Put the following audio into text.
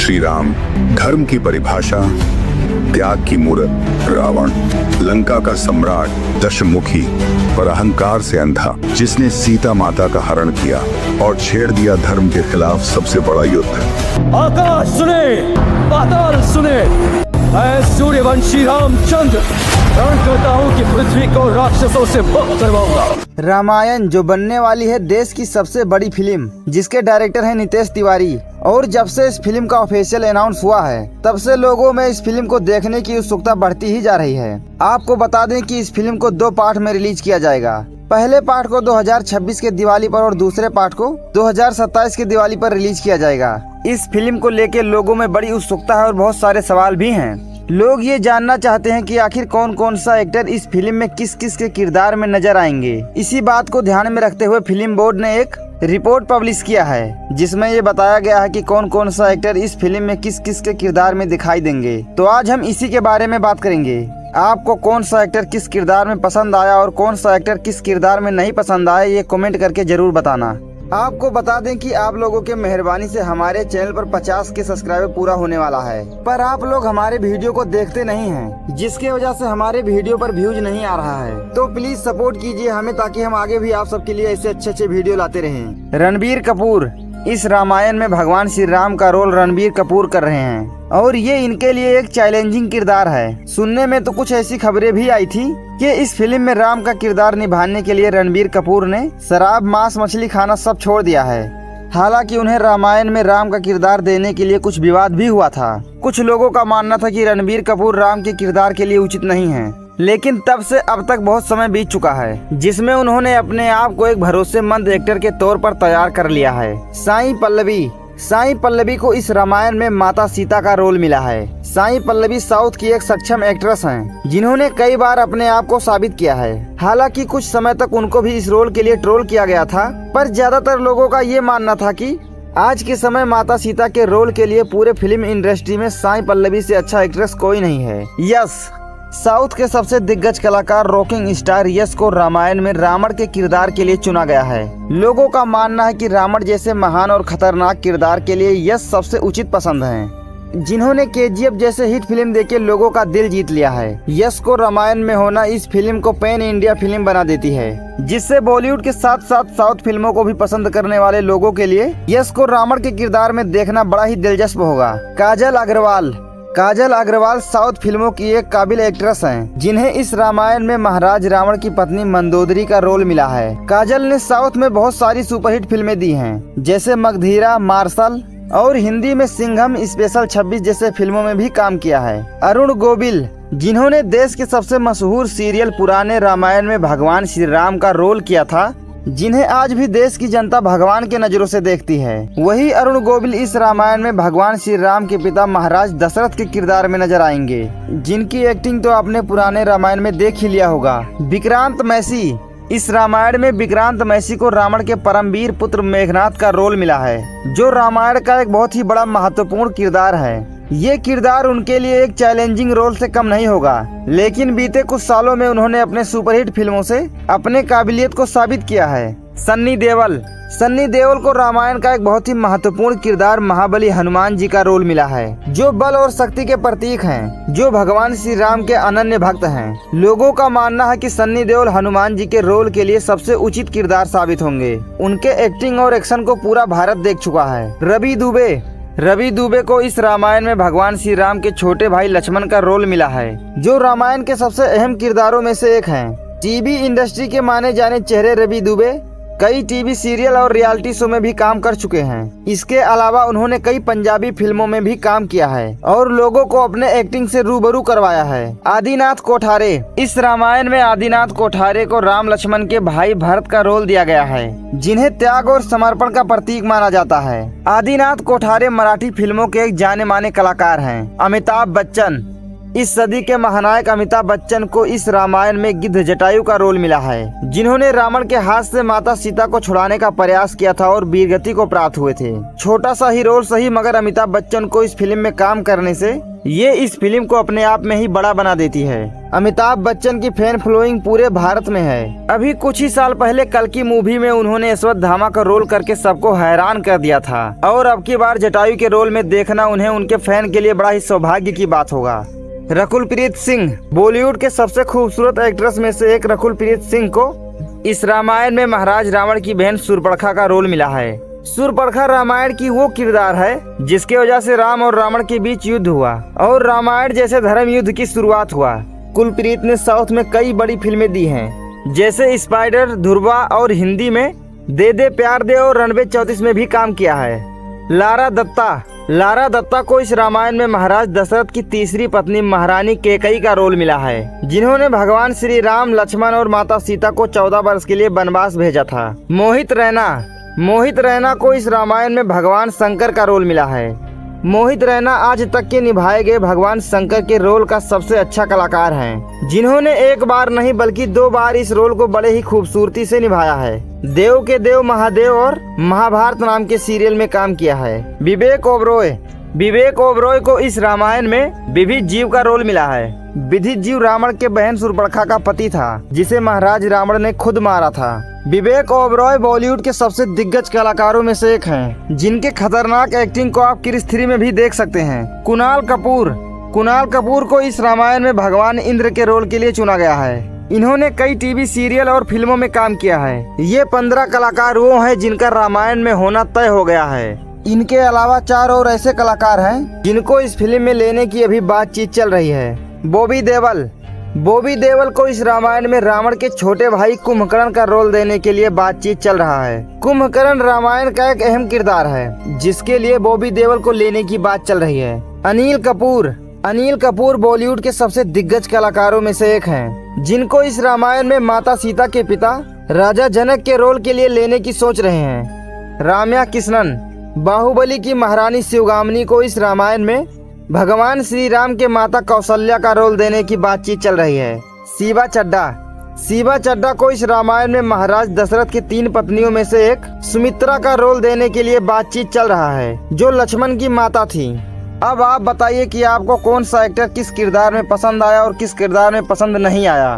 श्री राम, धर्म की परिभाषा, त्याग की मूर्त रावण, लंका का सम्राट दशमुखी पर अहंकार से अंधा, जिसने सीता माता का हरण किया और छेड़ दिया धर्म के खिलाफ सबसे बड़ा युद्ध। आकाश सुने, पाताल सुने, मैं सूर्यवंशी रामचंद्र रण करता हूँ कि पृथ्वी को राक्षसों से मुक्त करवाऊंगा। रामायण जो बनने वाली है देश की सबसे बड़ी फिल्म, जिसके डायरेक्टर हैं नितेश तिवारी, और जब से इस फिल्म का ऑफिशियल अनाउंस हुआ है तब से लोगों में इस फिल्म को देखने की उत्सुकता बढ़ती ही जा रही है। आपको बता दें कि इस फिल्म को 2 पार्ट में रिलीज किया जाएगा। पहले पार्ट को 2026 के दिवाली पर और दूसरे पार्ट को 2027 के दिवाली पर रिलीज किया जाएगा। इस फिल्म को लेकर लोगों में बड़ी उत्सुकता है और बहुत सारे सवाल भी हैं। लोग ये जानना चाहते हैं कि आखिर कौन कौन सा एक्टर इस फिल्म में किस किस के किरदार में नजर आएंगे। इसी बात को ध्यान में रखते हुए फिल्म बोर्ड ने एक रिपोर्ट पब्लिश किया है, जिसमें ये बताया गया है कि कौन कौन सा एक्टर इस फिल्म में किस किस के किरदार में दिखाई देंगे। तो आज हम इसी के बारे में बात करेंगे। आपको कौन सा एक्टर किस किरदार में पसंद आया और कौन सा एक्टर किस किरदार में नहीं पसंद आया, ये कमेंट करके जरूर बताना। आपको बता दें कि आप लोगों के मेहरबानी से हमारे चैनल पर 50 के सब्सक्राइबर पूरा होने वाला है, पर आप लोग हमारे वीडियो को देखते नहीं हैं, जिसके वजह से हमारे वीडियो पर व्यूज नहीं आ रहा है। तो प्लीज सपोर्ट कीजिए हमें, ताकि हम आगे भी आप सबके लिए ऐसे अच्छे वीडियो लाते रहें। रणबीर कपूर इस रामायण में भगवान श्री राम का रोल रणबीर कपूर कर रहे हैं और ये इनके लिए एक चैलेंजिंग किरदार है। सुनने में तो कुछ ऐसी खबरें भी आई थी कि इस फिल्म में राम का किरदार निभाने के लिए रणबीर कपूर ने शराब, मांस, मछली खाना सब छोड़ दिया है। हालांकि उन्हें रामायण में राम का किरदार देने के लिए कुछ विवाद भी हुआ था। कुछ लोगों का मानना था कि रणबीर कपूर राम के किरदार के लिए उचित नहीं है, लेकिन तब से अब तक बहुत समय बीत चुका है, जिसमें उन्होंने अपने आप को एक भरोसेमंद एक्टर के तौर पर तैयार कर लिया है। साई पल्लवी को इस रामायण में माता सीता का रोल मिला है। साई पल्लवी साउथ की एक सक्षम एक्ट्रेस हैं, जिन्होंने कई बार अपने आप को साबित किया है। हालांकि कुछ समय तक उनको भी इस रोल के लिए ट्रोल किया गया था, पर ज्यादातर लोगों का ये मानना था कि आज के समय माता सीता के रोल के लिए पूरे फिल्म इंडस्ट्री में साई पल्लवी से अच्छा एक्ट्रेस कोई नहीं है। यस, साउथ के सबसे दिग्गज कलाकार रॉकिंग स्टार यश को रामायण में रावण के किरदार के लिए चुना गया है। लोगों का मानना है कि रावण जैसे महान और खतरनाक किरदार के लिए यश सबसे उचित पसंद हैं, जिन्होंने केजीएफ जैसे हिट फिल्म देके लोगों का दिल जीत लिया है। यश को रामायण में होना इस फिल्म को पैन इंडिया फिल्म बना देती है, जिससे बॉलीवुड के साथ साथ साउथ फिल्मों को भी पसंद करने वाले लोगों के लिए यश को रावण के किरदार में देखना बड़ा ही दिलचस्प होगा। काजल अग्रवाल साउथ फिल्मों की एक काबिल एक्ट्रेस हैं, जिन्हें इस रामायण में महाराज रावण की पत्नी मंदोदरी का रोल मिला है। काजल ने साउथ में बहुत सारी सुपरहिट फिल्में दी हैं, जैसे मगधीरा, मार्शल और हिंदी में सिंघम स्पेशल 26 जैसे फिल्मों में भी काम किया है। अरुण गोविल, जिन्होंने देश के सबसे मशहूर सीरियल पुराने रामायण में भगवान श्री राम का रोल किया था, जिन्हें आज भी देश की जनता भगवान के नजरों से देखती है, वही अरुण गोविल इस रामायण में भगवान श्री राम के पिता महाराज दशरथ के किरदार में नजर आएंगे, जिनकी एक्टिंग तो आपने पुराने रामायण में देख ही लिया होगा। विक्रांत मैसी, इस रामायण में विक्रांत मैसी को रावण के परमवीर पुत्र मेघनाथ का रोल मिला है, जो रामायण का एक बहुत ही बड़ा महत्वपूर्ण किरदार है। ये किरदार उनके लिए एक चैलेंजिंग रोल से कम नहीं होगा, लेकिन बीते कुछ सालों में उन्होंने अपने सुपरहिट फिल्मों से अपने काबिलियत को साबित किया है। सन्नी देओल को रामायण का एक बहुत ही महत्वपूर्ण किरदार महाबली हनुमान जी का रोल मिला है, जो बल और शक्ति के प्रतीक हैं, जो भगवान श्री राम के अनन्य भक्त हैं। लोगों का मानना है कि सन्नी देओल हनुमान जी के रोल के लिए सबसे उचित किरदार साबित होंगे। उनके एक्टिंग और एक्शन को पूरा भारत देख चुका है। रवि दुबे को इस रामायण में भगवान श्री राम के छोटे भाई लक्ष्मण का रोल मिला है, जो रामायण के सबसे अहम किरदारों में से एक हैं। टीवी इंडस्ट्री के माने जाने चेहरे रवि दुबे कई टीवी सीरियल और रियलिटी शो में भी काम कर चुके हैं। इसके अलावा उन्होंने कई पंजाबी फिल्मों में भी काम किया है और लोगों को अपने एक्टिंग से रूबरू करवाया है। आदिनाथ कोठारे, इस रामायण में आदिनाथ कोठारे को राम लक्ष्मण के भाई भरत का रोल दिया गया है, जिन्हें त्याग और समर्पण का प्रतीक माना जाता है। आदिनाथ कोठारे मराठी फिल्मों के एक जाने माने कलाकार हैं। अमिताभ बच्चन, इस सदी के महानायक अमिताभ बच्चन को इस रामायण में गिद्ध जटायु का रोल मिला है, जिन्होंने रावण के हाथ से माता सीता को छुड़ाने का प्रयास किया था और वीरगति को प्राप्त हुए थे। छोटा सा ही रोल सही, मगर अमिताभ बच्चन को इस फिल्म में काम करने से ये इस फिल्म को अपने आप में ही बड़ा बना देती है। अमिताभ बच्चन की फैन फॉलोइंग पूरे भारत में है। अभी कुछ ही साल पहले कल की मूवी में उन्होंने अश्वत्थामा का रोल करके सबको हैरान कर दिया था और अब की बार जटायु के रोल में देखना उन्हें उनके फैन के लिए बड़ा ही सौभाग्य की बात होगा। रकुलप्रीत सिंह बॉलीवुड के सबसे खूबसूरत एक्ट्रेस में से एक रकुलप्रीत सिंह को इस रामायण में महाराज रावण की बहन शूर्पणखा का रोल मिला है। शूर्पणखा रामायण की वो किरदार है जिसके वजह से राम और रावण के बीच युद्ध हुआ और रामायण जैसे धर्म युद्ध की शुरुआत हुआ। कुलप्रीत ने साउथ में कई बड़ी फिल्में दी हैं जैसे स्पाइडर, ध्रुवा और हिंदी में दे दे प्यार दे और रणवे 34 में भी काम किया है। लारा दत्ता को इस रामायण में महाराज दशरथ की तीसरी पत्नी महारानी कैकेयी का रोल मिला है, जिन्होंने भगवान श्री राम, लक्ष्मण और माता सीता को 14 वर्ष के लिए वनवास भेजा था। मोहित रैना को इस रामायण में भगवान शंकर का रोल मिला है। मोहित रैना आज तक के निभाए गए भगवान शंकर के रोल का सबसे अच्छा कलाकार हैं, जिन्होंने एक बार नहीं बल्कि 2 बार इस रोल को बड़े ही खूबसूरती से निभाया है। देव के देव महादेव और महाभारत नाम के सीरियल में काम किया है। विवेक ओबरॉय को इस रामायण में विधित जीव का रोल मिला है। विधित जीव रावण के बहन शूर्पणखा का पति था, जिसे महाराज रावण ने खुद मारा था। विवेक ओबरॉय बॉलीवुड के सबसे दिग्गज कलाकारों में से एक हैं, जिनके खतरनाक एक्टिंग को आप क्रिस 3 में भी देख सकते हैं। कुणाल कपूर को इस रामायण में भगवान इंद्र के रोल के लिए चुना गया है। इन्होंने कई टीवी सीरियल और फिल्मों में काम किया है। ये 15 कलाकार वो हैं जिनका रामायण में होना तय हो गया है। इनके अलावा 4 और ऐसे कलाकार हैं जिनको इस फिल्म में लेने की अभी बातचीत चल रही है। बॉबी देओल को इस रामायण में रावण के छोटे भाई कुंभकर्ण का रोल देने के लिए बातचीत चल रहा है। कुंभकर्ण रामायण का एक अहम किरदार है, जिसके लिए बॉबी देओल को लेने की बात चल रही है। अनिल कपूर बॉलीवुड के सबसे दिग्गज कलाकारों में से एक हैं, जिनको इस रामायण में माता सीता के पिता राजा जनक के रोल के लिए लेने की सोच रहे हैं। राम्या कृष्णन बाहुबली की महारानी शिवगामिनी को इस रामायण में भगवान श्री राम के माता कौशल्या का रोल देने की बातचीत चल रही है। शिवा चड्ढा को इस रामायण में महाराज दशरथ की 3 पत्नियों में से एक सुमित्रा का रोल देने के लिए बातचीत चल रहा है, जो लक्ष्मण की माता थी। अब आप बताइए कि आपको कौन सा एक्टर किस किरदार में पसंद आया और किस किरदार में पसंद नहीं आया।